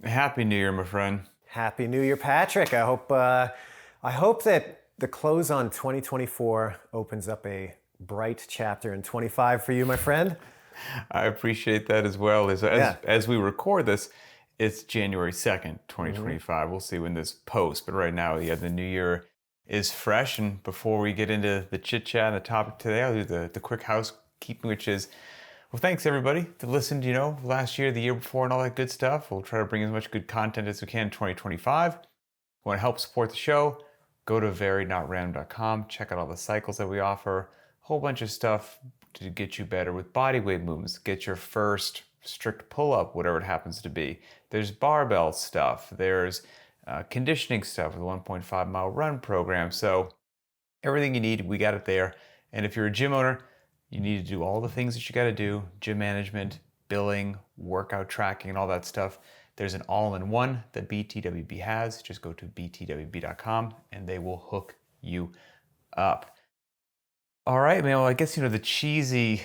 Happy New Year, my friend. Happy New Year, Patrick. I hope that the close on 2024 opens up a bright chapter in 25 for you, my friend. I appreciate that as well. As, Yeah. as, as we record this, it's January 2nd, hmm 2025. We'll see when this posts, but right now, yeah, the new year is fresh. And before we get into the chit chat and the topic today, I'll do the quick housekeeping, which is, well, thanks everybody that listened, last year, the year before, and all that good stuff. We'll try to bring as much good content as we can in 2025. Want to help support the show? Go to variednotrandom.com. Check out all the cycles that we offer. A whole bunch of stuff to get you better with body weight movements. Get your first strict pull-up, whatever it happens to be. There's barbell stuff. There's conditioning stuff with a 1.5 mile run program. So everything you need, we got it there. And if you're a gym owner, you need to do all the things that you got to do: gym management, billing, workout tracking, and all that stuff. There's an all-in-one that btwb has. Just go to btwb.com and they will hook you up. All right, man. Well, I guess the cheesy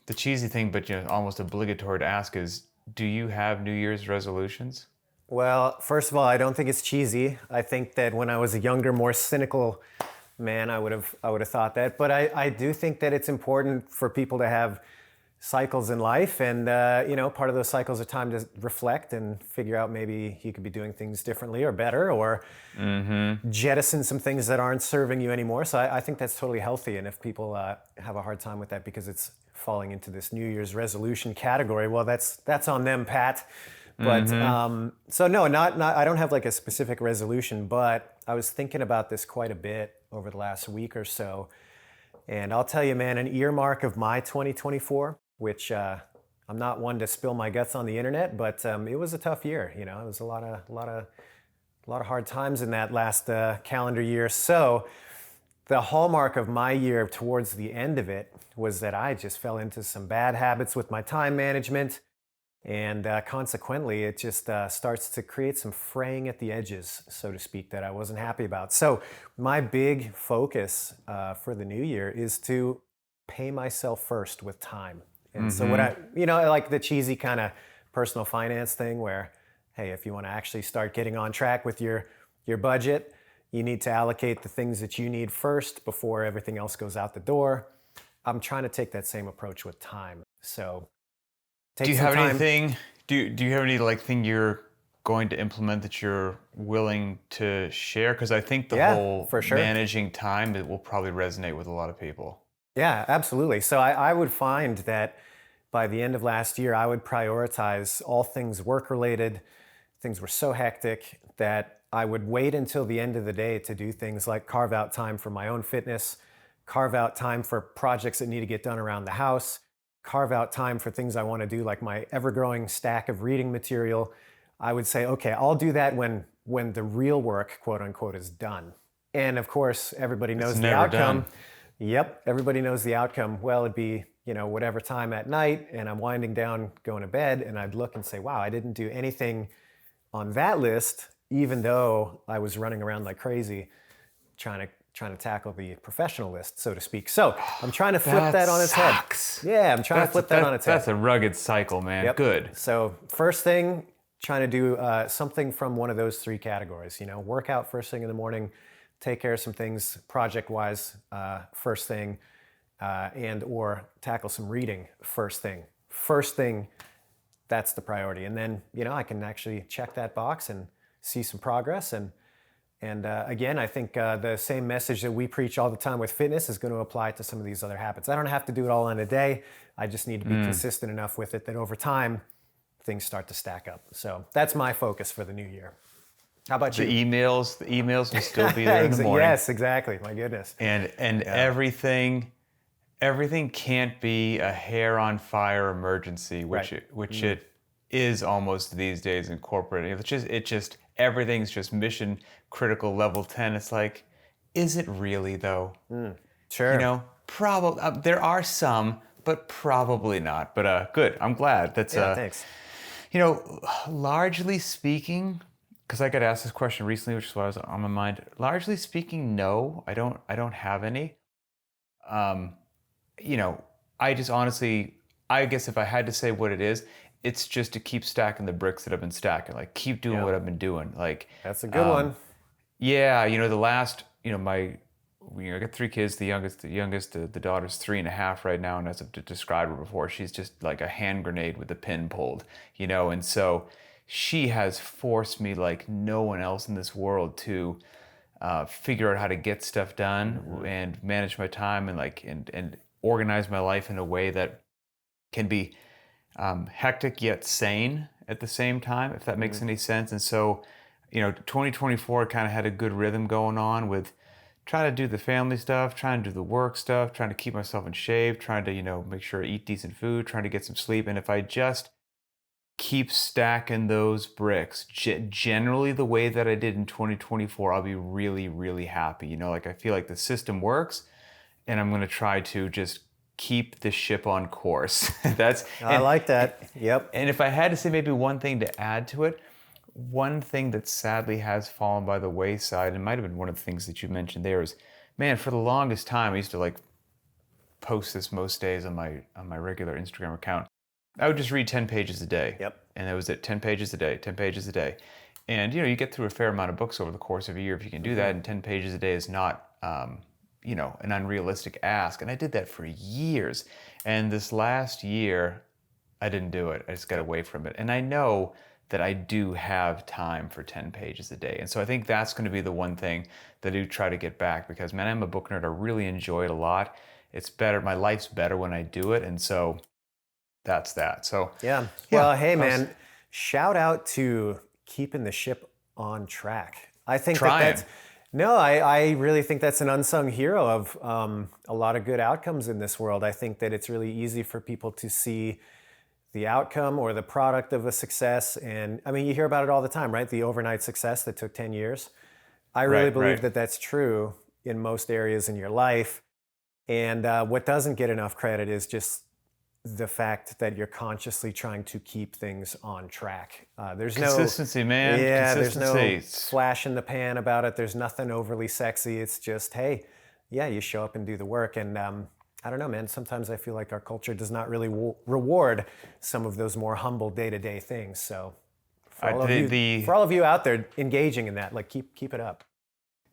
thing, but almost obligatory to ask is, do you have New Year's resolutions? Well, first of all, I don't think it's cheesy. I think that when I was a younger, more cynical man, I would have thought that. But I do think that it's important for people to have cycles in life, and part of those cycles are time to reflect and figure out maybe you could be doing things differently or better, or jettison some things that aren't serving you anymore. So I think that's totally healthy. And if people have a hard time with that because it's falling into this New Year's resolution category, well, that's on them, Pat. But so no, not I don't have like a specific resolution, but I was thinking about this quite a bit over the last week or so. And I'll tell you, man, an earmark of my 2024, which I'm not one to spill my guts on the internet, but it was a tough year. It was a lot of hard times in that last calendar year. So the hallmark of my year towards the end of it was that I just fell into some bad habits with my time management. And consequently, it just starts to create some fraying at the edges, so to speak, that I wasn't happy about. So my big focus for the new year is to pay myself first with time. And so what I like the cheesy kind of personal finance thing where, hey, if you want to actually start getting on track with your budget, you need to allocate the things that you need first before everything else goes out the door. I'm trying to take that same approach with time. So Do you have anything? Do you have any thing you're going to implement that you're willing to share? Because I think the whole for sure. managing time, it will probably resonate with a lot of people. Yeah, absolutely. So I would find that by the end of last year, I would prioritize all things work related. Things were so hectic that I would wait until the end of the day to do things like carve out time for my own fitness, carve out time for projects that need to get done around the house, carve out time for things I want to do, like my ever-growing stack of reading material. I would say, okay, I'll do that when the real work, quote unquote, is done. And of course, everybody knows the outcome. Done. Yep, everybody knows the outcome. Well, it'd be, whatever time at night, and I'm winding down, going to bed, and I'd look and say, wow, I didn't do anything on that list, even though I was running around like crazy trying to tackle the professional list, so to speak. So I'm trying to flip that on its head. Yeah, I'm trying to flip that on its head. That's a rugged cycle, man. Yep. Good. So first thing, trying to do something from one of those three categories. Work out first thing in the morning, take care of some things project-wise first thing, and or tackle some reading first thing. First thing, that's the priority. And then, I can actually check that box and see some progress. And again, I think the same message that we preach all the time with fitness is going to apply to some of these other habits. I don't have to do it all in a day. I just need to be consistent enough with it that over time, things start to stack up. So that's my focus for the new year. How about you? The emails will still be there in the morning. Yes, exactly. My goodness. And everything can't be a hair on fire emergency, which it is almost these days in corporate. It just everything's just mission critical level 10. It's like, is it really though? Sure. Probably there are some, but probably not. But good. I'm glad. That's thanks. Largely speaking, because I got asked this question recently, which is why I was on my mind. Largely speaking, no, I don't have any. I just honestly, I guess if I had to say what it is, it's just to keep stacking the bricks that I've been stacking. Like keep doing what I've been doing. Like That's a good one. yeah, the last, I got 3 kids. The daughter's 3.5 right now, and as I've described her before, she's just like a hand grenade with a pin pulled, and so she has forced me like no one else in this world to figure out how to get stuff done and manage my time and and organize my life in a way that can be hectic yet sane at the same time, if that makes any sense. And so, 2024 kind of had a good rhythm going on with trying to do the family stuff, trying to do the work stuff, trying to keep myself in shape, trying to, make sure I eat decent food, trying to get some sleep. And if I just keep stacking those bricks, generally the way that I did in 2024, I'll be really, really happy. Like I feel like the system works, and I'm going to try to just keep the ship on course. I like that. Yep. And if I had to say maybe one thing to add to it, one thing that sadly has fallen by the wayside, and might have been one of the things that you mentioned there, is, man, for the longest time, I used to like post this most days on my regular Instagram account. I would just read 10 pages a day. Yep. And that was it, 10 pages a day, 10 pages a day. And, you get through a fair amount of books over the course of a year if you can do that, and 10 pages a day is not, an unrealistic ask. And I did that for years. And this last year, I didn't do it. I just got away from it. And I know that I do have time for 10 pages a day. And so I think that's going to be the one thing that I do try to get back, because, man, I'm a book nerd. I really enjoy it a lot. It's better. My life's better when I do it. And so that's that. So yeah. Well, hey, man, shout out to keeping the ship on track. I think I really think that's an unsung hero of a lot of good outcomes in this world. I think that it's really easy for people to see the outcome or the product of a success. And I mean, you hear about it all the time, right? The overnight success that took 10 years. I really believe that that's true in most areas in your life. And what doesn't get enough credit is just the fact that you're consciously trying to keep things on track. There's consistency, man. Yeah, consistency. There's no flash in the pan about it. There's nothing overly sexy. It's just, hey, yeah, you show up and do the work. And I don't know, man, sometimes I feel like our culture does not really reward some of those more humble day-to-day things. So for all of you out there engaging in that, like keep it up.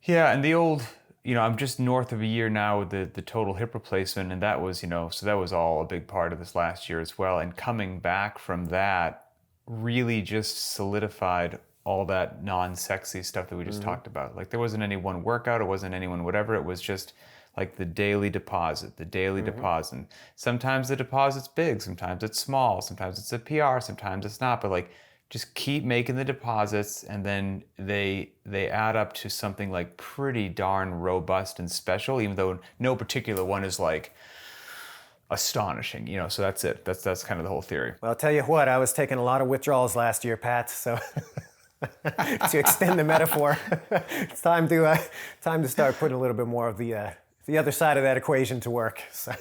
Yeah, and the old, I'm just north of a year now with the total hip replacement, and that was, so that was all a big part of this last year as well. And coming back from that really just solidified all that non-sexy stuff that we just talked about. Like there wasn't any one workout, it wasn't any one whatever, it was just like the daily deposit. And sometimes the deposit's big, sometimes it's small, sometimes it's a PR, sometimes it's not, but like just keep making the deposits, and then they add up to something like pretty darn robust and special, even though no particular one is like astonishing, so that's it. That's kind of the whole theory. Well, I'll tell you what, I was taking a lot of withdrawals last year, Pat, so to extend the metaphor, it's time to start putting a little bit more of the other side of that equation to work. So.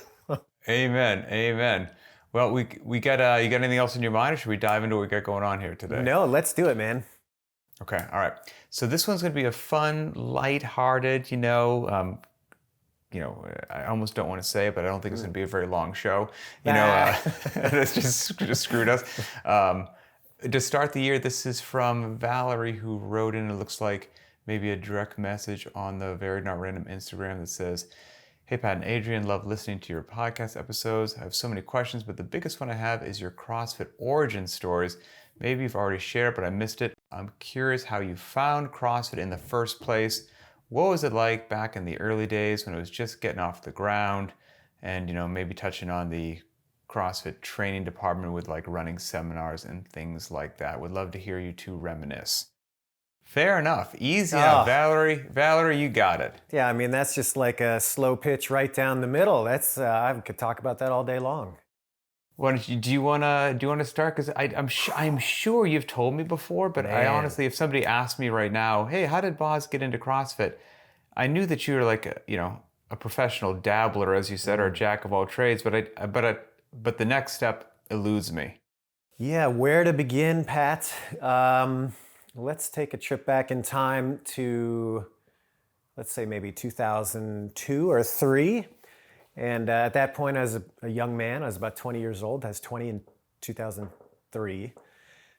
Amen. Well, we got you got anything else in your mind, or should we dive into what we got going on here today? No, let's do it, man. Okay, all right. So this one's going to be a fun, lighthearted, I almost don't want to say it, but I don't think it's going to be a very long show. It's just screwed us. To start the year, this is from Valerie, who wrote in, it looks like maybe a direct message on the Very Not Random Instagram that says, "Hey, Pat and Adrian, love listening to your podcast episodes. I have so many questions, but the biggest one I have is your CrossFit origin stories. Maybe you've already shared it, but I missed it. I'm curious how you found CrossFit in the first place. What was it like back in the early days when it was just getting off the ground? And, maybe touching on the CrossFit training department with like running seminars and things like that. Would love to hear you two reminisce." Fair enough. Easy enough, Valerie. Valerie, you got it. Yeah, I mean, that's just like a slow pitch right down the middle. That's I could talk about that all day long. Do you wanna start? Because I'm sure you've told me before, but I honestly, if somebody asked me right now, "Hey, how did Boz get into CrossFit?" I knew that you were like a professional dabbler, as you said, or a jack of all trades. But the next step eludes me. Yeah, where to begin, Pat? Let's take a trip back in time to, let's say maybe 2002 or 3. And at that point, I was a young man. I was about 20 years old. I was 20 in 2000. 2003.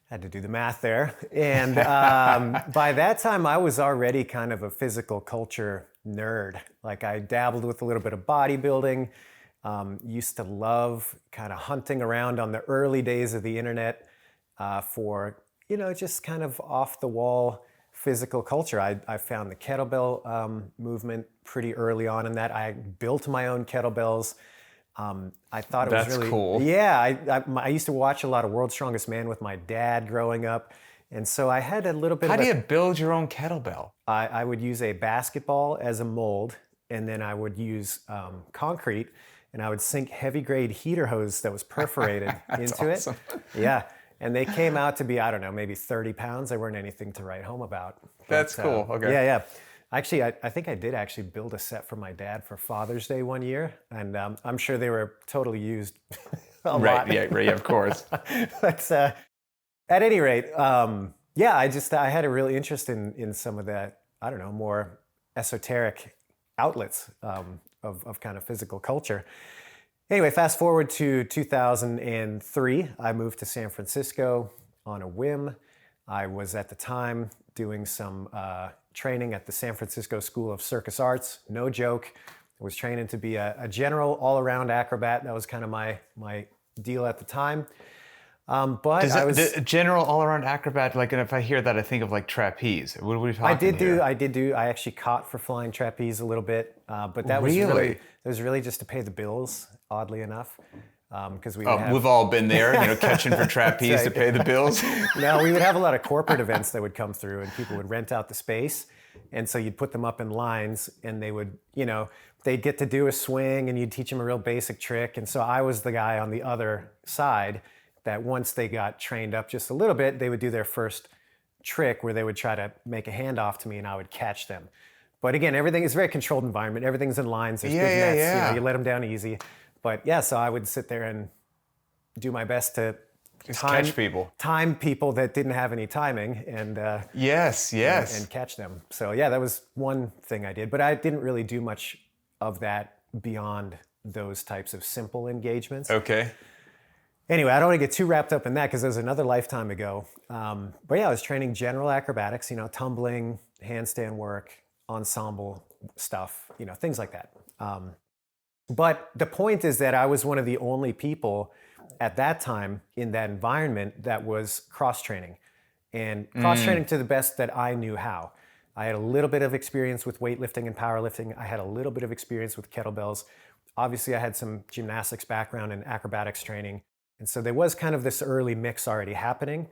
Had to do the math there. And by that time, I was already kind of a physical culture nerd. Like I dabbled with a little bit of bodybuilding, used to love kind of hunting around on the early days of the internet for, just kind of off the wall physical culture. I found the kettlebell movement pretty early on in that. I built my own kettlebells. I thought it was really cool. Yeah, I used to watch a lot of World's Strongest Man with my dad growing up, and so I had a little bit. How do you build your own kettlebell? I would use a basketball as a mold, and then I would use concrete, and I would sink heavy grade heater hose that was perforated into awesome. it. Yeah, and they came out to be, I don't know, maybe 30 pounds. They weren't anything to write home about. That's cool. Okay. Yeah. Actually, I think I did actually build a set for my dad for Father's Day one year, and I'm sure they were totally used a lot. Yeah, of course. But at any rate, I had a real interest in some of that, I don't know, more esoteric outlets of kind of physical culture. Anyway, fast forward to 2003, I moved to San Francisco on a whim. I was at the time doing some training at the San Francisco School of Circus Arts. No joke. I was training to be a general all-around acrobat. That was kind of my deal at the time. But I was the general all-around acrobat. Like, and if I hear that, I think of like trapeze. What are we talking here? I did do. I actually caught for flying trapeze a little bit, but that was really just to pay the bills. Oddly enough, because we've all been there, catching for trapeze right. to pay the bills. No, we would have a lot of corporate events that would come through, and people would rent out the space, and so you'd put them up in lines, and they would, they'd get to do a swing, and you'd teach them a real basic trick, and so I was the guy on the other side that once they got trained up just a little bit, they would do their first trick where they would try to make a handoff to me, and I would catch them. But again, everything is a very controlled environment. Everything's in lines. There's big nets. Yeah. You let them down easy. But yeah, so I would sit there and do my best to catch people. Time people that didn't have any timing, and yes, and catch them. So yeah, that was one thing I did. But I didn't really do much of that beyond those types of simple engagements. Okay. Anyway, I don't want to get too wrapped up in that because it was another lifetime ago. But yeah, I was training general acrobatics, tumbling, handstand work, ensemble stuff, things like that. But the point is that I was one of the only people at that time in that environment that was cross-training. And cross-training to the best that I knew how. I had a little bit of experience with weightlifting and powerlifting. I had a little bit of experience with kettlebells. Obviously, I had some gymnastics background and acrobatics training. And so there was kind of this early mix already happening.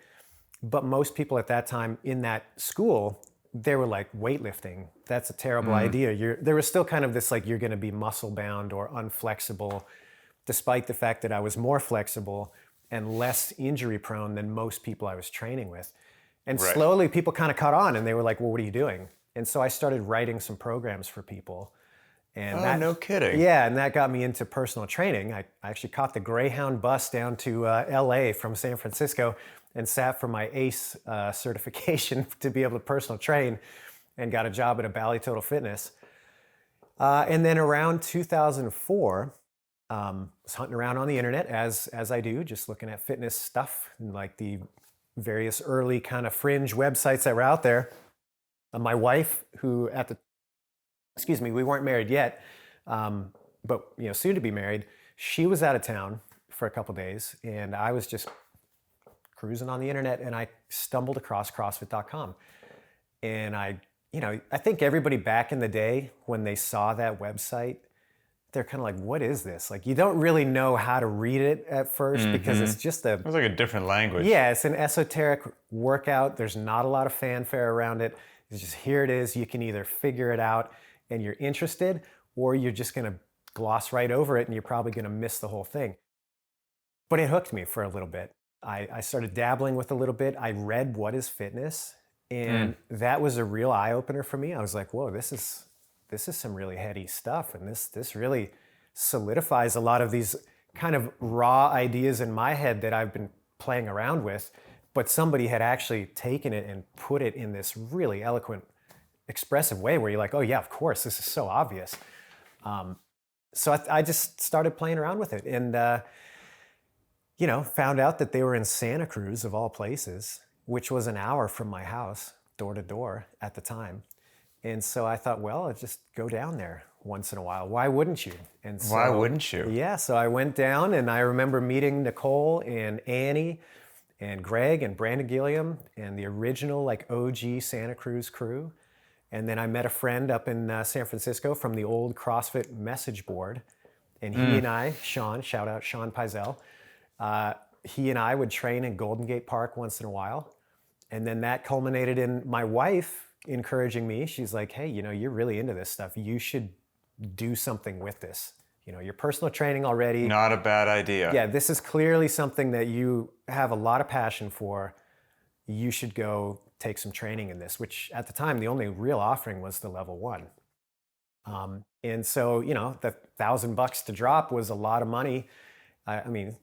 But most people at that time in that school, they were like, weightlifting, that's a terrible idea. There was still kind of this like, you're going to be muscle bound or unflexible, despite the fact that I was more flexible and less injury prone than most people I was training with. And right. Slowly people kind of caught on and they were like, well, what are you doing? And so I started writing some programs for people. And no kidding. Yeah, and that got me into personal training. I actually caught the Greyhound bus down to LA from San Francisco and sat for my ACE certification to be able to personal train, and got a job at a Bally Total Fitness. And then around 2004, I was hunting around on the internet as I do, just looking at fitness stuff and like the various early kind of fringe websites that were out there. My wife, who we weren't married yet, but soon to be married, she was out of town for a couple days, and I was just cruising on the internet, and I stumbled across CrossFit.com. And I think everybody back in the day when they saw that website, they're kind of like, what is this? Like, you don't really know how to read it at first because it's just it was like a different language. Yeah, it's an esoteric workout. There's not a lot of fanfare around it. It's just, here it is. You can either figure it out and you're interested, or you're just going to gloss right over it and you're probably going to miss the whole thing. But it hooked me for a little bit. I started dabbling with a little bit. I read What is Fitness? And that was a real eye-opener for me. I was like, whoa, this is some really heady stuff. And this really solidifies a lot of these kind of raw ideas in my head that I've been playing around with. But somebody had actually taken it and put it in this really eloquent, expressive way where you're like, oh yeah, of course, this is so obvious. So I just started playing around with it. And found out that they were in Santa Cruz of all places, which was an hour from my house, door to door at the time. And so I thought, well, I'll just go down there once in a while. Why wouldn't you? And Why so, wouldn't you? yeah, so I went down and I remember meeting Nicole and Annie and Greg and Brandon Gilliam and the original like OG Santa Cruz crew. And then I met a friend up in San Francisco from the old CrossFit message board. And he and I, Sean, shout out Sean Pizel, he and I would train in Golden Gate Park once in a while. And then that culminated in my wife encouraging me. She's like, hey, you're really into this stuff. You should do something with this. Your personal training already. Not a bad idea. Yeah, this is clearly something that you have a lot of passion for. You should go take some training in this, which at the time, the only real offering was the level 1. And so, the $1,000 to drop was a lot of money. I mean,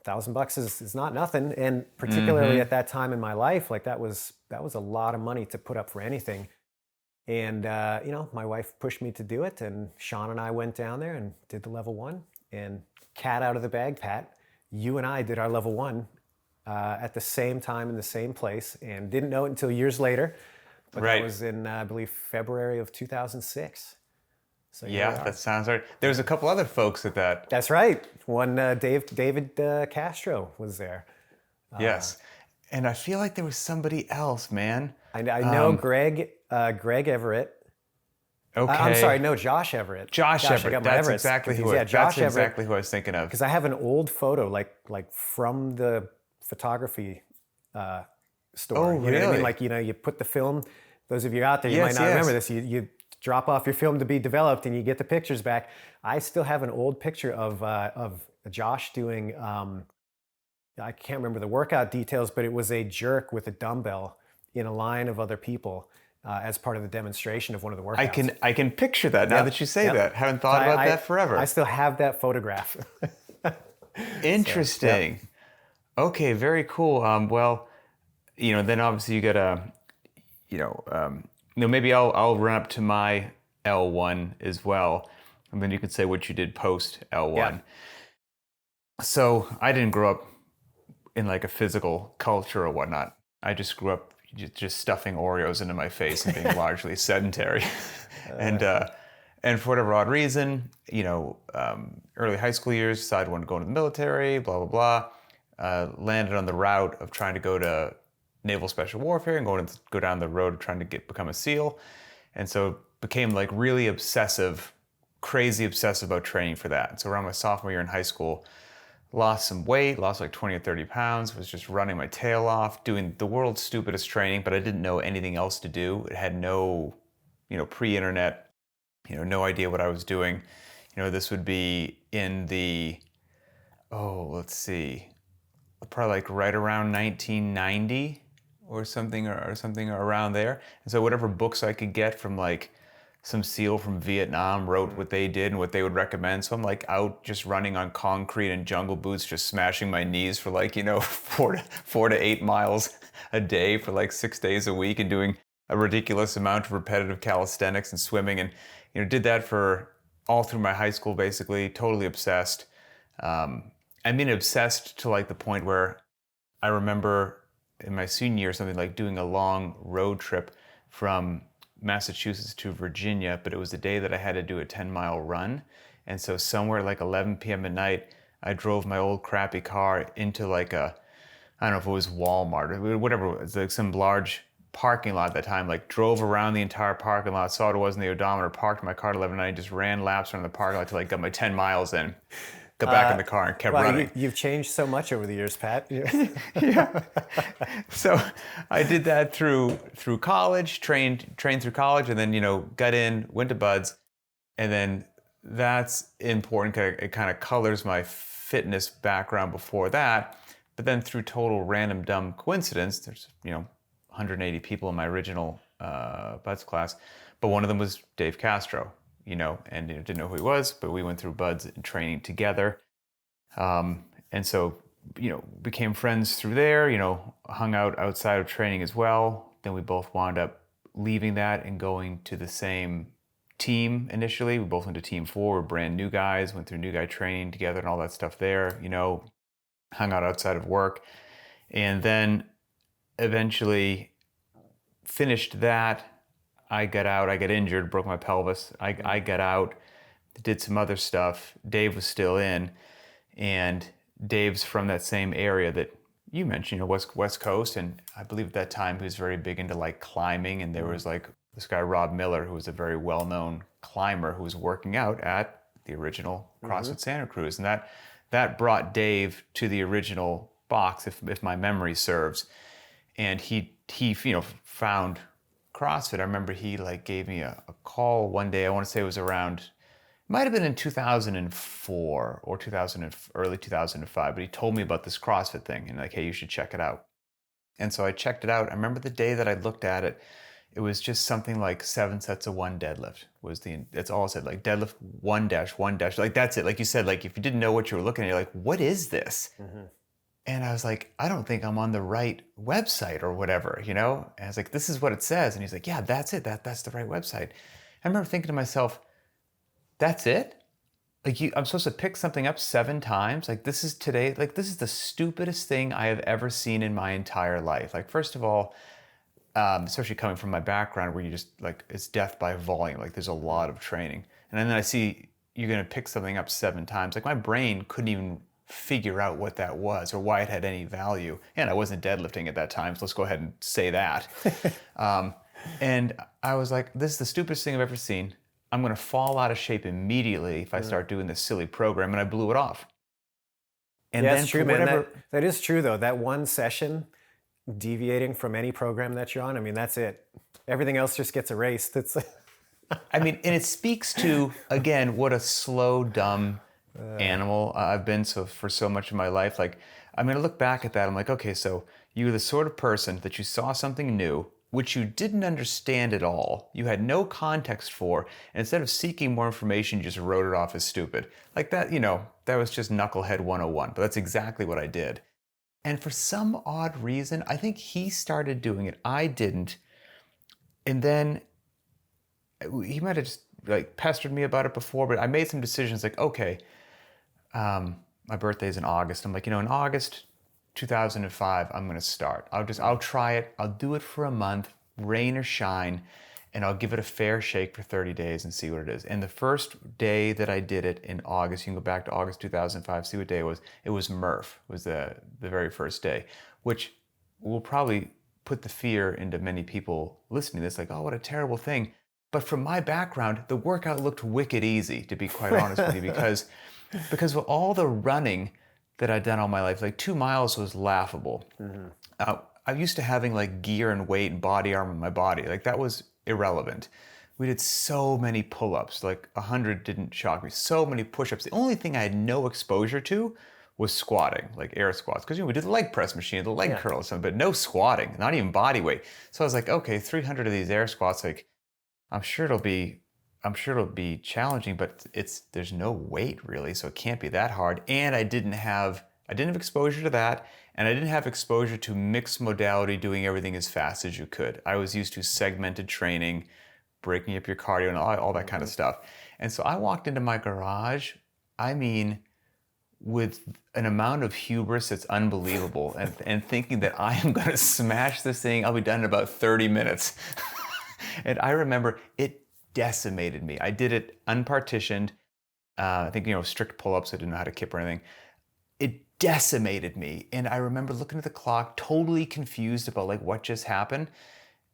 $1,000 is not nothing. And particularly at that time in my life, like that was a lot of money to put up for anything. And, my wife pushed me to do it. And Sean and I went down there and did the level 1. And cat out of the bag, Pat, you and I did our level 1 at the same time in the same place and didn't know it until years later. But Right. that was in, I believe, February of 2006. So Yeah, that sounds right. There was a couple other folks at that. That's right. One, David Castro was there. Yes. And I feel like there was somebody else, man. I know Greg Everett. Okay. I'm sorry, no, Josh Everett. Josh I Everett. got my That's Everetts exactly confused. who. Yeah, Josh That's Everett. exactly who I was thinking of. Because I have an old photo, like from the photography store. Oh, You know what I really? mean? Like, you put the film. Those of you out there, you might Yes, not yes. remember this. You drop off your film to be developed, and you get the pictures back. I still have an old picture of Josh doing. I can't remember the workout details, but it was a jerk with a dumbbell in a line of other people as part of the demonstration of one of the workouts. I can picture that now Yep, that you say yep. that. Haven't thought about that forever. I still have that photograph. Interesting. Okay, very cool. Well, then obviously you gotta, maybe I'll run up to my L1 as well, and then you can say what you did post L1. Yeah. So I didn't grow up in like a physical culture or whatnot. I just grew up just stuffing Oreos into my face and being largely sedentary. And for whatever odd reason, early high school years, decided I wanted to go into the military, blah, blah, blah. Landed on the route of trying to go to Naval Special Warfare and go down the road of trying to become a SEAL. And so became like really obsessive, crazy obsessive about training for that. And so around my sophomore year in high school, lost some weight, lost like 20 or 30 pounds, was just running my tail off, doing the world's stupidest training, but I didn't know anything else to do. It had no, pre-internet, no idea what I was doing. This would be in the, let's see, probably like right around 1990 or something around there. And so whatever books I could get from like some SEAL from Vietnam wrote what they did and what they would recommend. So I'm like out just running on concrete and jungle boots, just smashing my knees for like, 4 to 8 miles a day for like 6 days a week and doing a ridiculous amount of repetitive calisthenics and swimming. And, did that for all through my high school, basically, totally obsessed. Obsessed to like the point where I remember in my senior year, something like doing a long road trip from Massachusetts to Virginia, but it was the day that I had to do a 10-mile run. And so somewhere like 11 p.m. at night, I drove my old crappy car into like I don't know if it was Walmart or whatever it was, like some large parking lot at that time, like drove around the entire parking lot, saw what it was in the odometer, parked my car at 11 at night, just ran laps around the parking lot till I got my 10 miles in. Got back in the car and kept running. You've changed so much over the years, Pat. Yeah. So I did that through college, trained through college, and then, got in, went to Buds. And then that's important. It kind of colors my fitness background before that. But then through total random dumb coincidence, there's, 180 people in my original Buds class, but one of them was Dave Castro. And didn't know who he was, but we went through Buds and training together. And so, became friends through there, hung out outside of training as well. Then we both wound up leaving that and going to the same team initially. We both went to Team 4, we're brand new guys, went through new guy training together and all that stuff there, hung out outside of work, and then eventually finished that. I got out, I got injured, broke my pelvis. I got out, did some other stuff. Dave was still in, and Dave's from that same area that you mentioned, West Coast. And I believe at that time he was very big into like climbing. And there was like this guy, Rob Miller, who was a very well-known climber who was working out at the original CrossFit Santa Cruz. And that brought Dave to the original box, if my memory serves. And he found CrossFit. I remember he like gave me a call one day. I want to say it was around, might have been in 2004 or early 2005, but he told me about this CrossFit thing and like, hey, you should check it out. And so I checked it out. I remember the day that I looked at it, it was just something like 7 sets of 1 deadlift that's all it said, like deadlift 1 dash, 1 dash. Like that's it. Like you said, like if you didn't know what you were looking at, you're like, what is this? And I was like, I don't think I'm on the right website or whatever, And I was like, this is what it says. And he's like, yeah, that's it. That's the right website. I remember thinking to myself, that's it? Like I'm supposed to pick something up 7 times? Like this is the stupidest thing I have ever seen in my entire life. Like first of all, especially coming from my background where you just like, it's death by volume. Like there's a lot of training. And then I see you're going to pick something up 7 times. Like my brain couldn't even figure out what that was or why it had any value. And I wasn't deadlifting at that time, so let's go ahead and say that. And I was like, this is the stupidest thing I've ever seen. I'm going to fall out of shape immediately if I start doing this silly program, and I blew it off. And yeah, then it's true, man. That is true, though. That one session, deviating from any program that you're on, I mean, that's it. Everything else just gets erased. It's I mean, and it speaks to, again, what a slow, dumb animal I've been for so much of my life. Like, I'm going to look back at that. I'm like, okay, so you're the sort of person that you saw something new, which you didn't understand at all. You had no context for, and instead of seeking more information, you just wrote it off as stupid. Like that, that was just knucklehead 101, but that's exactly what I did. And for some odd reason, I think he started doing it. I didn't. And then he might have just like pestered me about it before, but I made some decisions like, okay, my birthday's in August. I'm like, in August 2005, I'm going to start. I'll try it. I'll do it for a month, rain or shine, and I'll give it a fair shake for 30 days and see what it is. And the first day that I did it in August, you can go back to August 2005, see what day it was. It was Murph, was the very first day, which will probably put the fear into many people listening to this, like, oh, what a terrible thing. But from my background, the workout looked wicked easy, to be quite honest with you, because of all the running that I'd done all my life, like 2 miles was laughable. I'm used to having like gear and weight and body armor in my body. Like that was irrelevant. We did so many pull-ups, like 100 didn't shock me. So many push-ups. The only thing I had no exposure to was squatting, like air squats. Because we did the leg press machine, the leg curl or something, but no squatting, not even body weight. So I was like, okay, 300 of these air squats, like I'm sure it'll be challenging, but there's no weight really, so it can't be that hard. And I didn't have exposure to that, and I didn't have exposure to mixed modality, doing everything as fast as you could. I was used to segmented training, breaking up your cardio and all that kind of stuff. And so I walked into my garage, I mean, with an amount of hubris that's unbelievable, and thinking that I am going to smash this thing. I'll be done in about 30 minutes. And I remember it decimated me. I did it unpartitioned. I think, strict pull-ups. I didn't know how to kip or anything. It decimated me. And I remember looking at the clock, totally confused about like what just happened.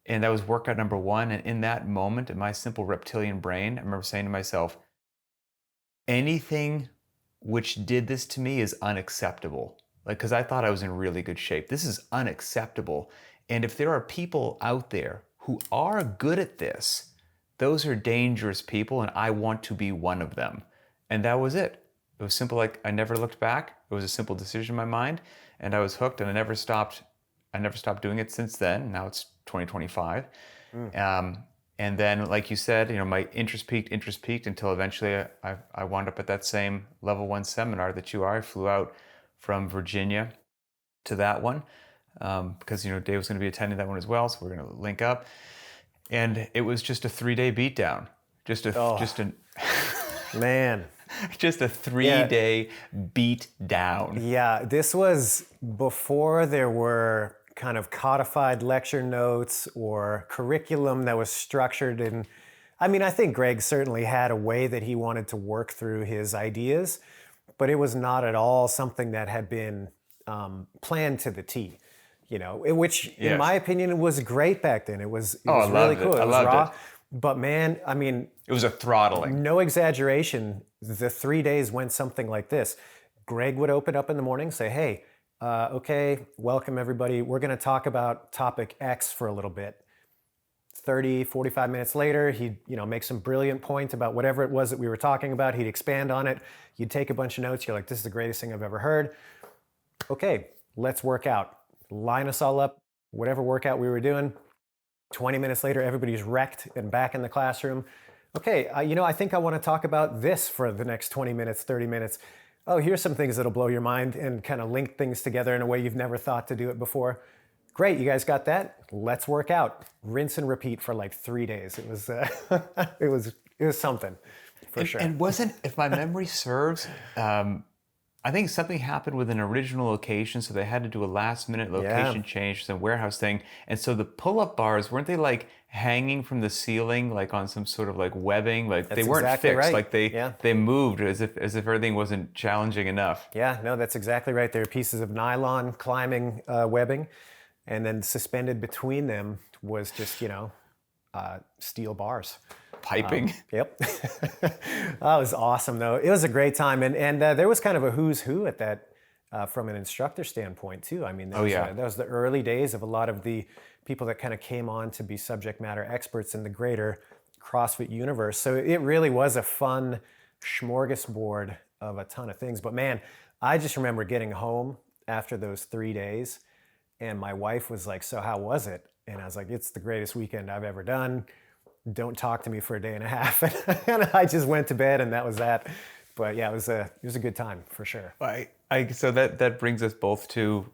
And that was workout number 1. And in that moment, in my simple reptilian brain, I remember saying to myself, anything which did this to me is unacceptable. Like, because I thought I was in really good shape. This is unacceptable. And if there are people out there who are good at this, those are dangerous people, and I want to be one of them. And that was it. It was simple. Like I never looked back. It was a simple decision in my mind, and I was hooked, and I never stopped doing it since then. Now it's 2025. And then, like you said, my interest peaked until eventually I wound up at that same level 1 seminar that you are. I flew out from Virginia to that one because, Dave was going to be attending that one as well. So we're going to link up. And it was just a 3-day beatdown. Just a man. Just a 3-day beat down. Yeah, this was before there were kind of codified lecture notes or curriculum that was structured in. I mean, I think Greg certainly had a way that he wanted to work through his ideas, but it was not at all something that had been planned to the T. Which in my opinion was great back then. It was really cool. It was raw. But man, I mean, it was a throttling. No exaggeration. The 3 days went something like this. Greg would open up in the morning, say, hey, okay, welcome everybody. We're going to talk about topic X for a little bit. 30, 45 minutes later, he'd make some brilliant point about whatever it was that we were talking about. He'd expand on it. You'd take a bunch of notes. You're like, this is the greatest thing I've ever heard. Okay, let's work out. Line us all up, whatever workout we were doing. 20 minutes later, everybody's wrecked and back in the classroom. Okay, I think I want to talk about this for the next 20 minutes, 30 minutes. Oh, here's some things that'll blow your mind and kind of link things together in a way you've never thought to do it before. Great, you guys got that? Let's work out. Rinse and repeat for like 3 days. It was it was something for sure. And wasn't, if my memory serves, I think something happened with an original location, so they had to do a last-minute location change, some warehouse thing. And so the pull-up bars, weren't they like hanging from the ceiling, like on some sort of like webbing? Like they weren't exactly fixed, right. like they moved as if everything wasn't challenging enough. Yeah, no, that's exactly right. There are pieces of nylon climbing webbing, and then suspended between them was just steel bars. Piping. Yep. That was awesome, though. It was a great time. And there was kind of a who's who at that from an instructor standpoint, too. I mean, that was the early days of a lot of the people that kind of came on to be subject matter experts in the greater CrossFit universe. So it really was a fun smorgasbord of a ton of things. But man, I just remember getting home after those 3 days, and my wife was like, so how was it? And I was like, it's the greatest weekend I've ever done. Don't talk to me for a day and a half. And I just went to bed, and that was that. But yeah, it was a good time for sure. So that brings us both to,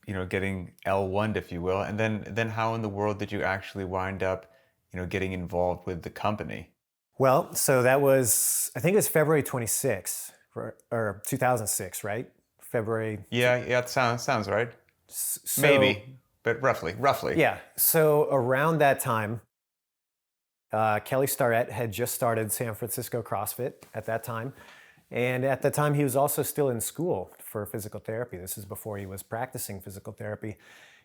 getting L1'd, if you will, and then how in the world did you actually wind up, getting involved with the company? Well, so that was, I think it was February 26th or 2006, right? February. Yeah, it sounds right. So, maybe, but roughly. Yeah. So around that time, Kelly Starrett had just started San Francisco CrossFit at that time. And at the time, he was also still in school for physical therapy. This is before he was practicing physical therapy.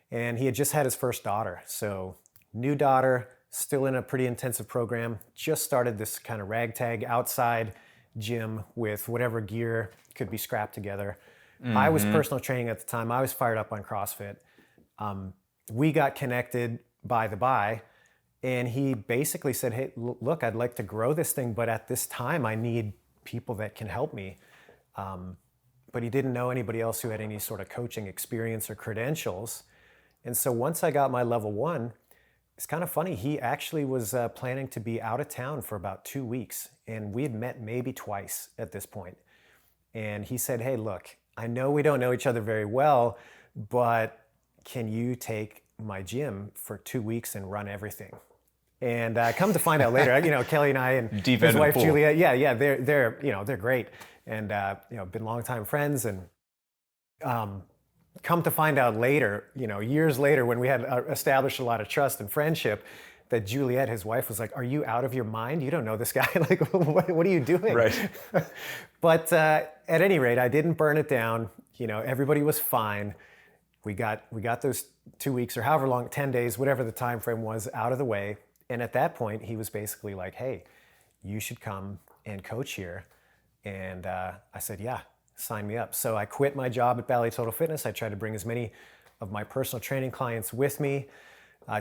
And he had just had his first daughter. So new daughter, still in a pretty intensive program, just started this kind of ragtag outside gym with whatever gear could be scrapped together. Mm-hmm. I was personal training at the time. I was fired up on CrossFit. We got connected by the by. And he basically said, hey, look, I'd like to grow this thing, but at this time I need people that can help me. But he didn't know anybody else who had any sort of coaching experience or credentials. And so once I got my level 1, it's kind of funny. He actually was planning to be out of town for about 2 weeks. And we had met maybe twice at this point. And he said, hey, look, I know we don't know each other very well, but can you take my gym for 2 weeks and run everything? And come to find out later, Kelly and I and his wife Juliet, they're great, and been longtime friends. And come to find out later, years later, when we had established a lot of trust and friendship, that Juliet, his wife, was like, "Are you out of your mind? You don't know this guy. Like, what are you doing?" Right. But at any rate, I didn't burn it down. Everybody was fine. We got those 2 weeks or however long, 10 days, whatever the time frame was, out of the way. And at that point, he was basically like, hey, you should come and coach here. And I said, yeah, sign me up. So I quit my job at Bally Total Fitness. I tried to bring as many of my personal training clients with me,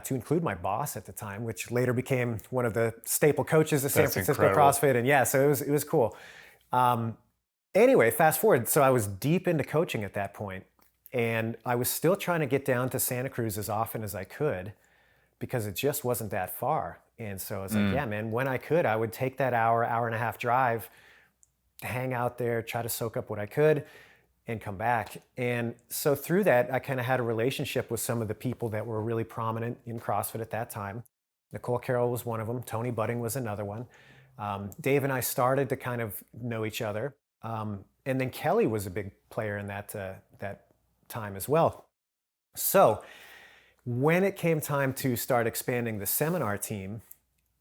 to include my boss at the time, which later became one of the staple coaches of San Francisco incredible. CrossFit. And yeah, so it was cool. Anyway, fast forward. So I was deep into coaching at that point. And I was still trying to get down to Santa Cruz as often as I could, because it just wasn't that far. And so I was like, yeah, man, when I could, I would take that hour and a half drive, hang out there, try to soak up what I could, and come back. And so through that, I kind of had a relationship with some of the people that were really prominent in CrossFit at that time. Nicole Carroll was one of them. Tony Budding was another one. Dave and I started to kind of know each other. And then Kelly was a big player in that time as well. So when it came time to start expanding the seminar team,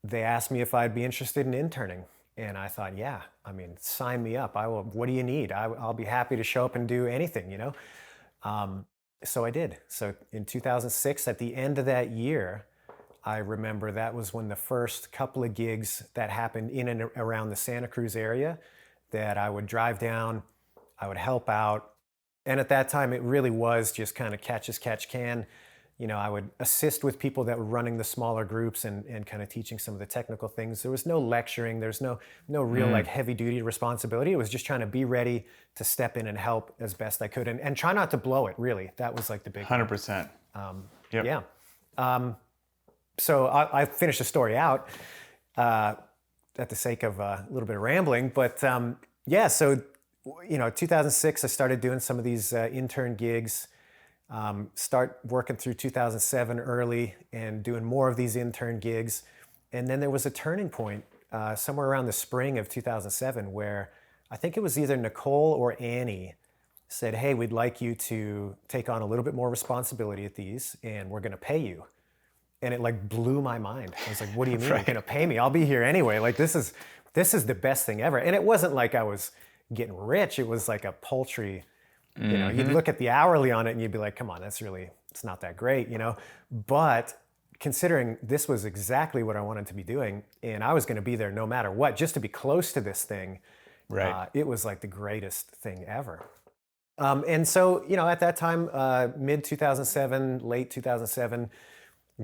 they asked me if I'd be interested in interning. And I thought, yeah, I mean, sign me up. I will. What do you need? I'll be happy to show up and do anything, So I did. So in 2006, at the end of that year, I remember that was when the first couple of gigs that happened in and around the Santa Cruz area that I would drive down, I would help out. And at that time, it really was just kind of catch as catch can. I would assist with people that were running the smaller groups and kind of teaching some of the technical things. There was no lecturing. There's no real like heavy duty responsibility. It was just trying to be ready to step in and help as best I could and try not to blow it, really. That was like the big 100%. Yep. Yeah. So I finished the story out at the sake of a little bit of rambling. But so 2006, I started doing some of these intern gigs. Start working through 2007 early and doing more of these intern gigs. And then there was a turning point somewhere around the spring of 2007 where I think it was either Nicole or Annie said, hey, we'd like you to take on a little bit more responsibility at these and we're going to pay you. And it like blew my mind. I was like, what do you mean you're going to pay me? I'll be here anyway. Like this is the best thing ever. And it wasn't like I was getting rich. It was like a paltry, you'd look at the hourly on it and you'd be like, come on, it's not that great, But considering this was exactly what I wanted to be doing and I was going to be there no matter what, just to be close to this thing, right. It was like the greatest thing ever. And so, at that time, mid 2007, late 2007,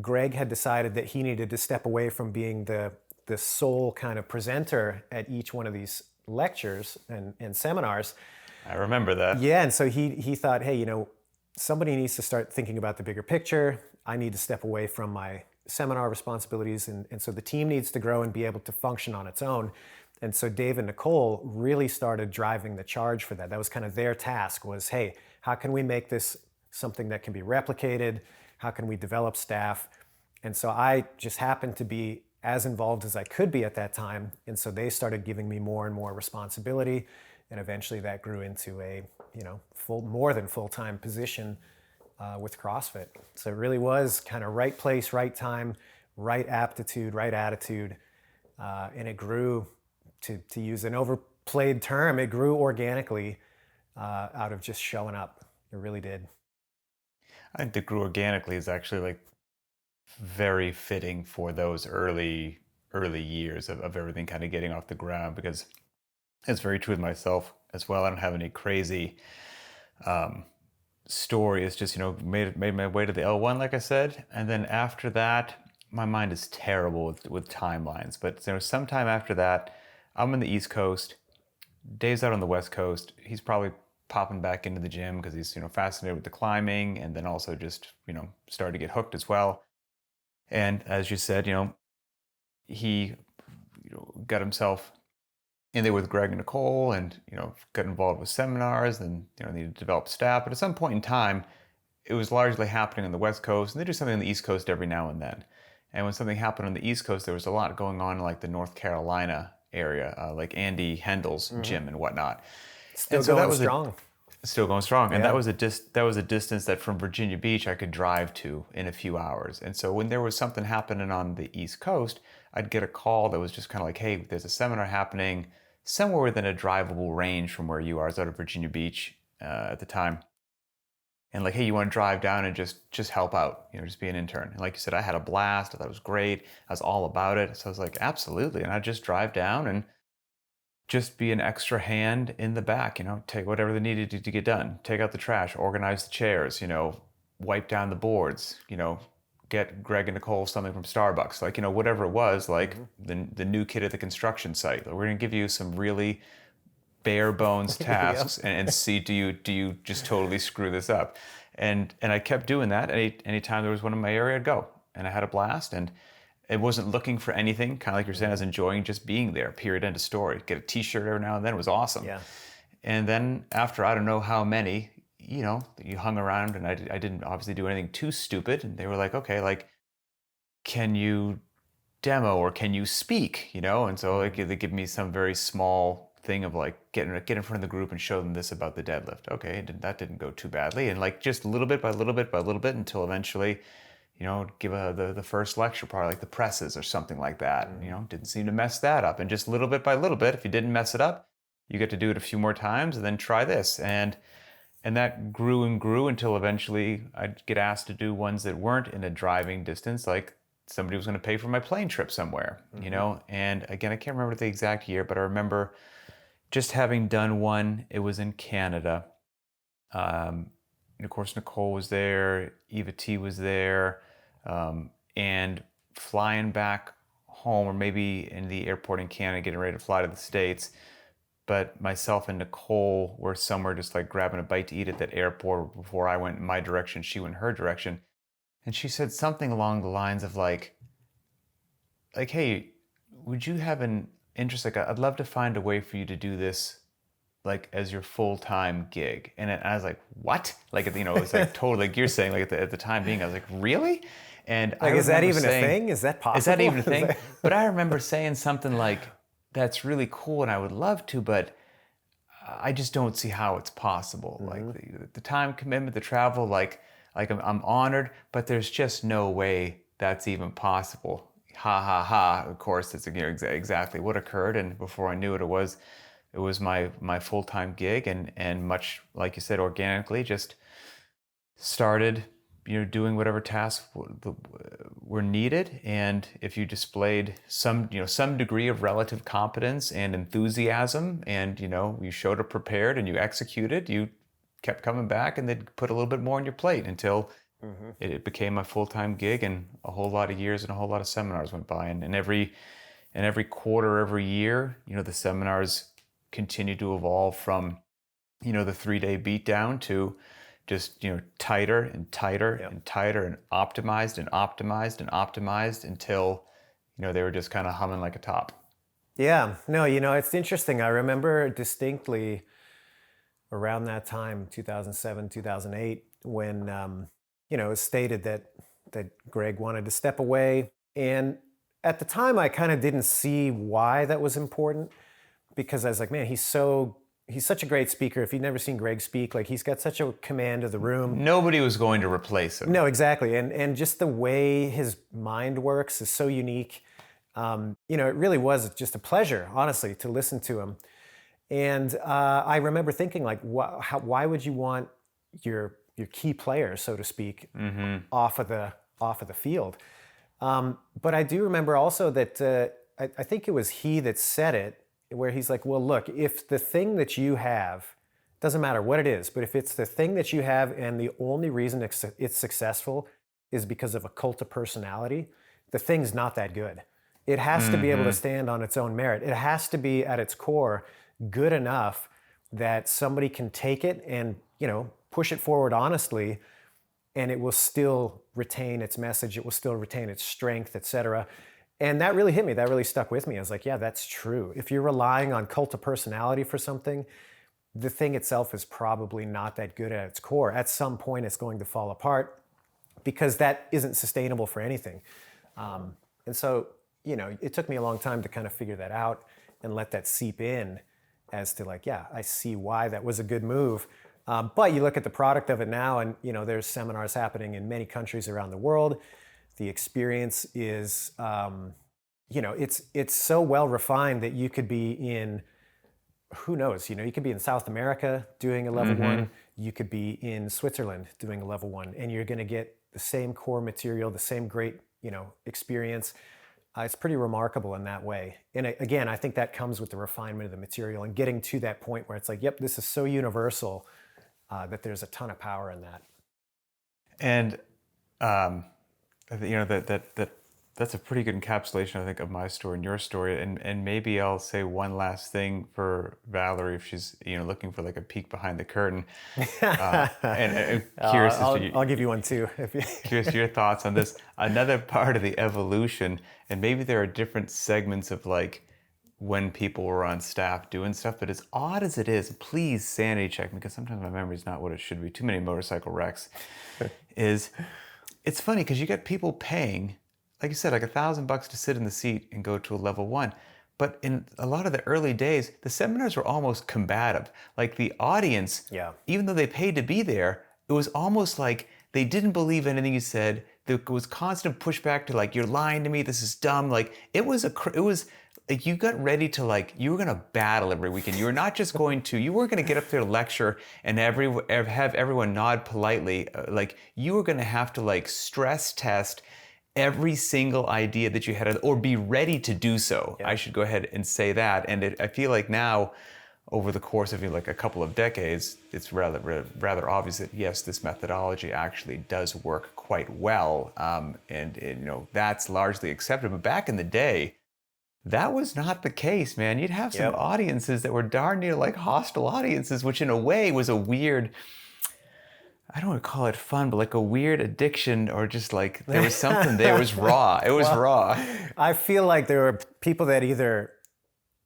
Greg had decided that he needed to step away from being the sole kind of presenter at each one of these lectures and seminars. I remember that. Yeah, and so he thought, hey, somebody needs to start thinking about the bigger picture. I need to step away from my seminar responsibilities, and so the team needs to grow and be able to function on its own. And so Dave and Nicole really started driving the charge for that. That was kind of their task was, hey, how can we make this something that can be replicated? How can we develop staff? And so I just happened to be as involved as I could be at that time. And so they started giving me more and more responsibility. And eventually that grew into a, more than full-time position with CrossFit. So it really was kind of right place, right time, right aptitude, right attitude. And it grew, to use an overplayed term, it grew organically out of just showing up. It really did. I think the grew organically is actually like very fitting for those early years of everything kind of getting off the ground, because it's very true with myself as well. I don't have any crazy story. It's just, made my way to the L1, like I said. And then after that, my mind is terrible with timelines. But sometime after that, I'm in the East Coast. Dave's out on the West Coast. He's probably popping back into the gym because he's fascinated with the climbing, and then also just started to get hooked as well. And as you said, he got himself in there with Greg and Nicole, and got involved with seminars, and needed to develop staff. But at some point in time, it was largely happening on the West Coast, and they do something on the East Coast every now and then. And when something happened on the East Coast, there was a lot going on in like the North Carolina area, like Andy Hendel's gym and whatnot. Still going strong. Still going strong. And that was a distance that from Virginia Beach I could drive to in a few hours. And so when there was something happening on the East Coast, I'd get a call that was just kind of like, hey, there's a seminar happening somewhere within a drivable range from where you are. I was out of Virginia Beach at the time. And like, hey, you want to drive down and just help out, just be an intern. And like you said, I had a blast. I thought it was great. I was all about it. So I was like, absolutely. And I'd just drive down and just be an extra hand in the back, take whatever they needed to get done, take out the trash, organize the chairs, wipe down the boards, get Greg and Nicole something from Starbucks, like, whatever it was, like the new kid at the construction site. We're going to give you some really bare bones tasks and see, do you just totally screw this up? And I kept doing that. Anytime there was one in my area, I'd go, and I had a blast. And it wasn't looking for anything, kind of like you're saying. I was enjoying just being there, period, end of story. Get a t-shirt every now and then. It was awesome. Yeah. And then after I don't know how many, you hung around, and I didn't obviously do anything too stupid. And they were like, okay, like, can you demo, or can you speak, and so like they give me some very small thing of like get in front of the group and show them this about the deadlift. Okay, that didn't go too badly, and like just little bit by little bit by little bit until eventually, give the first lecture, probably like the presses or something like that. Didn't seem to mess that up, and just little bit by little bit, if you didn't mess it up, you get to do it a few more times and then try this. And that grew and grew until eventually I'd get asked to do ones that weren't in a driving distance, like somebody was going to pay for my plane trip somewhere, And again, I can't remember the exact year, but I remember just having done one. It was in Canada. And of course, Nicole was there, Eva T was there, and flying back home, or maybe in the airport in Canada, getting ready to fly to the States. But myself and Nicole were somewhere just like grabbing a bite to eat at that airport before I went in my direction, she went in her direction. And she said something along the lines of like, hey, would you have an interest? Like, I'd love to find a way for you to do this, like as your full-time gig. And I was like, what? Like, it's like totally, like you're saying, like at the time being, I was like, really? And like, is that even a thing? Is that possible? Is that even a thing? But I remember saying something like, that's really cool and I would love to, but I just don't see how it's possible. Mm-hmm. Like the time commitment, the travel, like I'm honored, but there's just no way that's even possible. Ha ha ha. Of course, it's exactly what occurred. And before I knew it, it was my full-time gig, and much like you said, organically just started doing whatever tasks were needed. And if you displayed some degree of relative competence and enthusiasm, and you showed up prepared and you executed, you kept coming back and they'd put a little bit more on your plate until it became a full-time gig, and a whole lot of years and a whole lot of seminars went by. And every quarter, every year, the seminars continued to evolve from, the 3-day beatdown to just tighter and tighter and tighter, and optimized and optimized and optimized until they were just kind of humming like a top. Yeah, no, it's interesting. I remember distinctly around that time, 2007, 2008, when it was stated that Greg wanted to step away. And at the time, I kind of didn't see why that was important, because I was like, man, he's such a great speaker. If you've never seen Greg speak, like, he's got such a command of the room. Nobody was going to replace him. No, exactly. And just the way his mind works is so unique. It really was just a pleasure, honestly, to listen to him. And I remember thinking, like, why would you want your key player, so to speak, off of the field? But I do remember also that I think it was he that said it, where he's like, well, look, if the thing that you have, doesn't matter what it is, but if it's the thing that you have and the only reason it's successful is because of a cult of personality, the thing's not that good. It has to be able to stand on its own merit. It has to be at its core good enough that somebody can take it and, push it forward honestly, and it will still retain its message. It will still retain its strength, etc. And that really hit me. That really stuck with me. I was like, yeah, that's true. If you're relying on cult of personality for something, the thing itself is probably not that good at its core. At some point, it's going to fall apart, because that isn't sustainable for anything. And so, it took me a long time to kind of figure that out and let that seep in as to, like, yeah, I see why that was a good move. But you look at the product of it now, and, there's seminars happening in many countries around the world. The experience is, it's so well refined that you could be in, who knows, you could be in South America doing a level one, you could be in Switzerland doing a level one, and you're going to get the same core material, the same great, experience. It's pretty remarkable in that way. And again, I think that comes with the refinement of the material and getting to that point where it's like, yep, this is so universal that there's a ton of power in that. And, that's a pretty good encapsulation, I think, of my story and your story. And maybe I'll say one last thing for Valerie, if she's looking for like a peek behind the curtain. And curious I'll give you one too. Curious your thoughts on this. Another part of the evolution, and maybe there are different segments of like when people were on staff doing stuff, but as odd as it is, please sanity check me, because sometimes my memory is not what it should be. Too many motorcycle wrecks. It's funny because you get people paying, like you said, like $1,000 to sit in the seat and go to a level 1. But in a lot of the early days, the seminars were almost combative. Like the audience, Yeah. even though they paid to be there, it was almost like they didn't believe anything you said. There was constant pushback to like, you're lying to me, this is dumb. Like it was like you got ready to like, you were gonna battle every weekend. You were not just you weren't gonna get up there to lecture and have everyone nod politely. Like you were gonna have to like stress test every single idea that you had, or be ready to do so. Yeah. I should go ahead and say that. And I feel like now, over the course of like a couple of decades, it's rather obvious that yes, this methodology actually does work quite well, and that's largely accepted. But back in the day, that was not the case, man. You'd have some audiences that were darn near like hostile audiences, which in a way was a weird, I don't want to call it fun, but like a weird addiction, or just like there was something there. It was raw. It was raw. I feel like there were people that either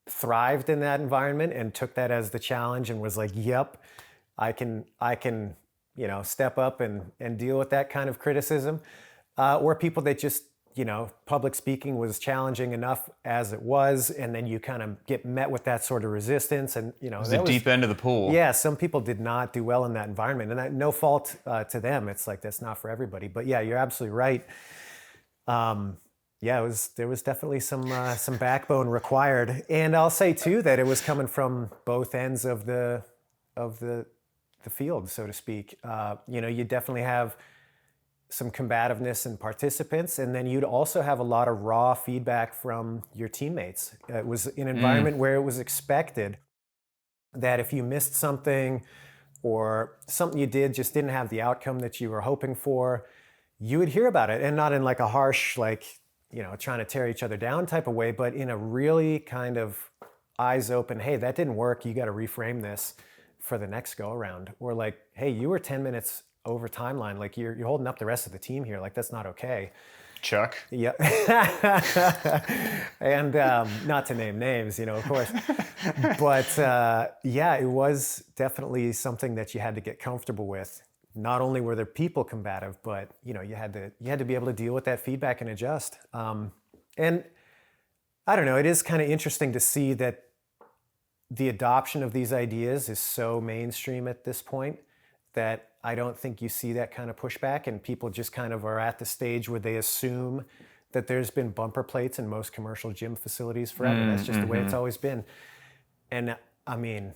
thrived in that environment and took that as the challenge and was like, yep, I can step up and deal with that kind of criticism, or people that just, public speaking was challenging enough as it was, and then you kind of get met with that sort of resistance, and it was the deep end of the pool. Yeah, some people did not do well in that environment, and no fault to them. It's like that's not for everybody. But yeah, you're absolutely right. There was definitely some backbone required, and I'll say too that it was coming from both ends of the field, so to speak. You definitely have some combativeness in participants, and then you'd also have a lot of raw feedback from your teammates. It was an environment where it was expected that if you missed something or something you did just didn't have the outcome that you were hoping for, you would hear about it, and not in like a harsh, like, trying to tear each other down type of way, but in a really kind of eyes open, hey, that didn't work, you got to reframe this for the next go around. Or like, hey, you were 10 minutes over timeline, like you're holding up the rest of the team here, like that's not okay. Chuck. Yeah. And not to name names, of course. But it was definitely something that you had to get comfortable with. Not only were there people combative, but you had to be able to deal with that feedback and adjust. And I don't know, it is kind of interesting to see that the adoption of these ideas is so mainstream at this point that I don't think you see that kind of pushback, and people just kind of are at the stage where they assume that there's been bumper plates in most commercial gym facilities forever. That's just the way it's always been. And I mean,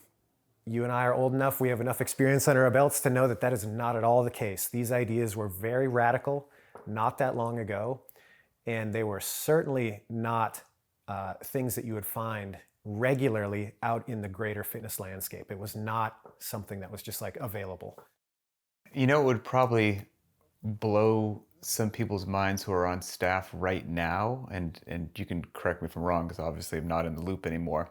you and I are old enough, we have enough experience under our belts to know that that is not at all the case. These ideas were very radical not that long ago, and they were certainly not things that you would find regularly out in the greater fitness landscape. It was not something that was just like available. It would probably blow some people's minds who are on staff right now, and you can correct me if I'm wrong, because obviously I'm not in the loop anymore.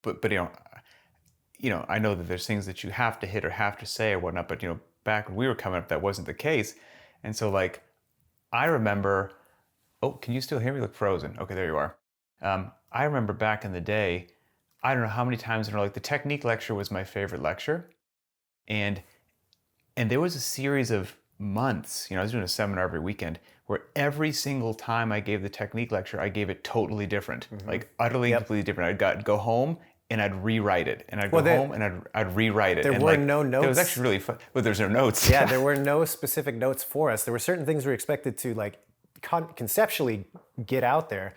But I know that there's things that you have to hit or have to say or whatnot, but back when we were coming up, that wasn't the case. And so like, I remember, oh, can you still hear me? You look frozen. Okay, there you are. I remember back in the day, I don't know how many times in a row, like the technique lecture was my favorite lecture. And there was a series of months, I was doing a seminar every weekend, where every single time I gave the technique lecture, I gave it totally different, like utterly, completely different. I'd go home and I'd rewrite it, and I'd go home and I'd rewrite it. There were no notes. It was actually really fun, but there's no notes. Yeah, there were no specific notes for us. There were certain things we were expected to like conceptually get out there,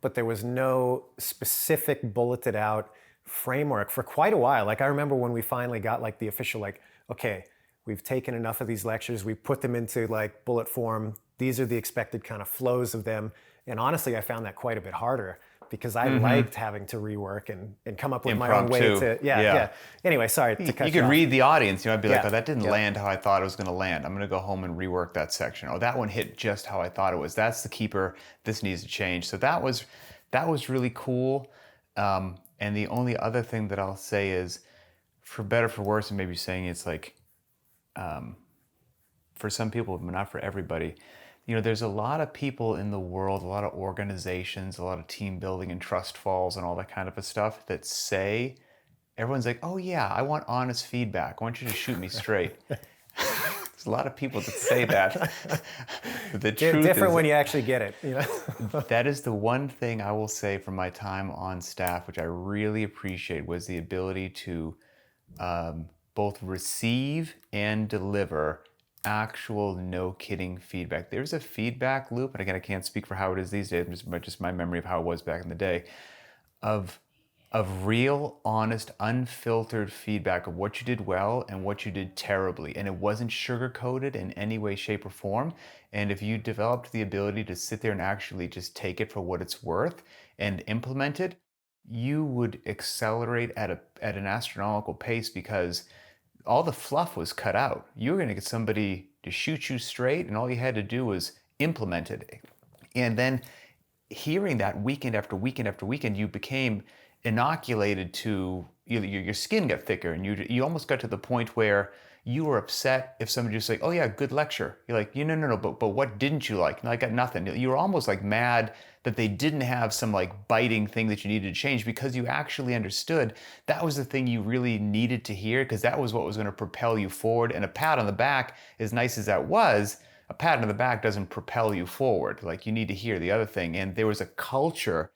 but there was no specific bulleted out framework for quite a while. Like I remember when we finally got like the official, like, okay, we've taken enough of these lectures, we put them into like bullet form. These are the expected kind of flows of them. And honestly, I found that quite a bit harder because I liked having to rework and come up with my own way to, yeah. Anyway, sorry to cut you could off. read the audience, I'd be like, oh, that didn't land how I thought it was gonna land. I'm gonna go home and rework that section. Oh, that one hit just how I thought it was. That's the keeper, this needs to change. So that was really cool. And the only other thing that I'll say is, for better, for worse, and maybe saying it's like, for some people, but not for everybody, there's a lot of people in the world, a lot of organizations, a lot of team building and trust falls and all that kind of stuff that say, everyone's like, oh yeah, I want honest feedback. I want you to shoot me straight. There's a lot of people that say that. The truth Different is, when you actually get it. that is the one thing I will say from my time on staff, which I really appreciate, was the ability to both receive and deliver actual no kidding feedback. There's a feedback loop, and again, I can't speak for how it is these days, just my memory of how it was back in the day, of real, honest, unfiltered feedback of what you did well and what you did terribly. And it wasn't sugar-coated in any way, shape, or form. And if you developed the ability to sit there and actually just take it for what it's worth and implement it, you would accelerate at an astronomical pace, because all the fluff was cut out. You were going to get somebody to shoot you straight, and all you had to do was implement it. And then hearing that weekend after weekend after weekend, you became inoculated to, your skin got thicker, and you almost got to the point where you were upset if somebody just like, oh yeah, good lecture. You're like, no, but what didn't you like? No, I got nothing. You were almost like mad that they didn't have some like biting thing that you needed to change, because you actually understood that was the thing you really needed to hear, because that was what was going to propel you forward. And a pat on the back, as nice as that was, a pat on the back doesn't propel you forward. Like, you need to hear the other thing. And there was a culture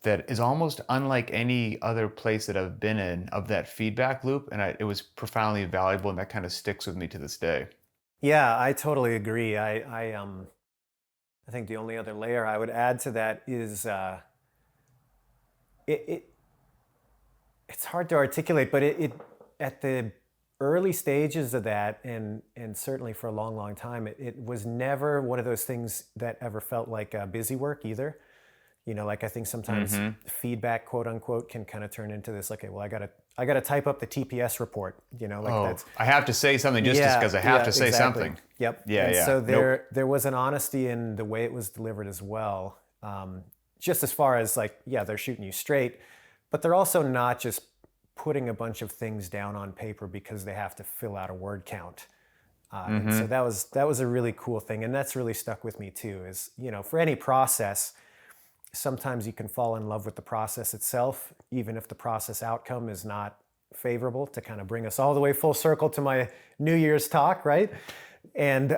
that is almost unlike any other place that I've been in, of that feedback loop. And it was profoundly valuable, and that kind of sticks with me to this day. Yeah, I totally agree. I think the only other layer I would add to that is it's hard to articulate, but it at the early stages of that, and certainly for a long, long time, it was never one of those things that ever felt like busy work either. Like, I think sometimes feedback, quote unquote, can kind of turn into this, okay, well, I gotta type up the TPS report, that's, I have to say something just because I have to say exactly. something. Yep. Yeah, and yeah. So there was an honesty in the way it was delivered as well. Just as far as like, yeah, they're shooting you straight, but they're also not just putting a bunch of things down on paper because they have to fill out a word count. And so that was a really cool thing, and that's really stuck with me too. Is, for any process, sometimes you can fall in love with the process itself, even if the process outcome is not favorable, to kind of bring us all the way full circle to my New Year's talk, right? And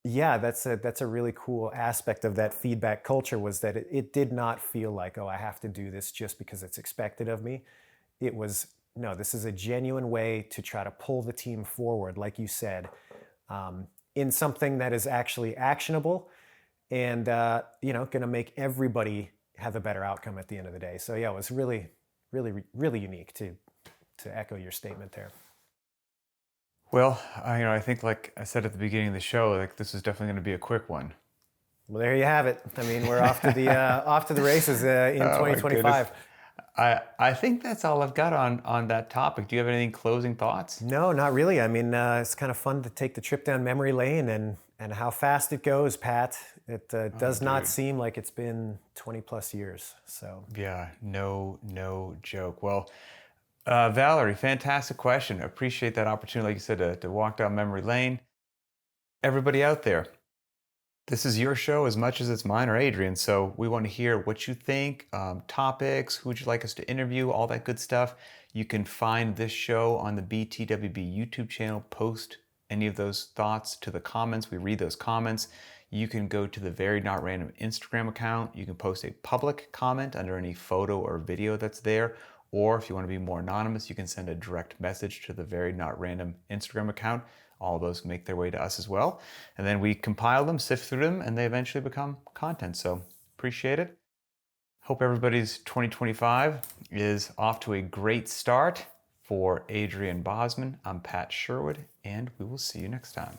yeah, that's a really cool aspect of that feedback culture, was that it did not feel like, oh, I have to do this just because it's expected of me. It was, no, this is a genuine way to try to pull the team forward, like you said, in something that is actually actionable, and going to make everybody have a better outcome at the end of the day. So yeah, it was really, really, really unique, to echo your statement there. Well, I think, like I said at the beginning of the show, like, this is definitely going to be a quick one. Well, there you have it. I mean, we're off to the races in 2025. I think that's all I've got on that topic. Do you have any closing thoughts? No, not really. I mean, it's kind of fun to take the trip down memory lane, and how fast it goes, Pat. It does not seem like it's been 20 plus years. So yeah, no joke. Well, Valerie, fantastic question. Appreciate that opportunity, like you said, to walk down memory lane. Everybody out there, this is your show as much as it's mine or Adrian. So we want to hear what you think, topics, who would you like us to interview, all that good stuff. You can find this show on the btwb YouTube channel. Post any of those thoughts to the comments. We read those comments. You can go to the Very Not Random Instagram account. You can post a public comment under any photo or video that's there. Or if you want to be more anonymous, you can send a direct message to the Very Not Random Instagram account. All of those make their way to us as well. And then we compile them, sift through them, and they eventually become content. So appreciate it. Hope everybody's 2025 is off to a great start. For Adrian Bosman, I'm Pat Sherwood, and we will see you next time.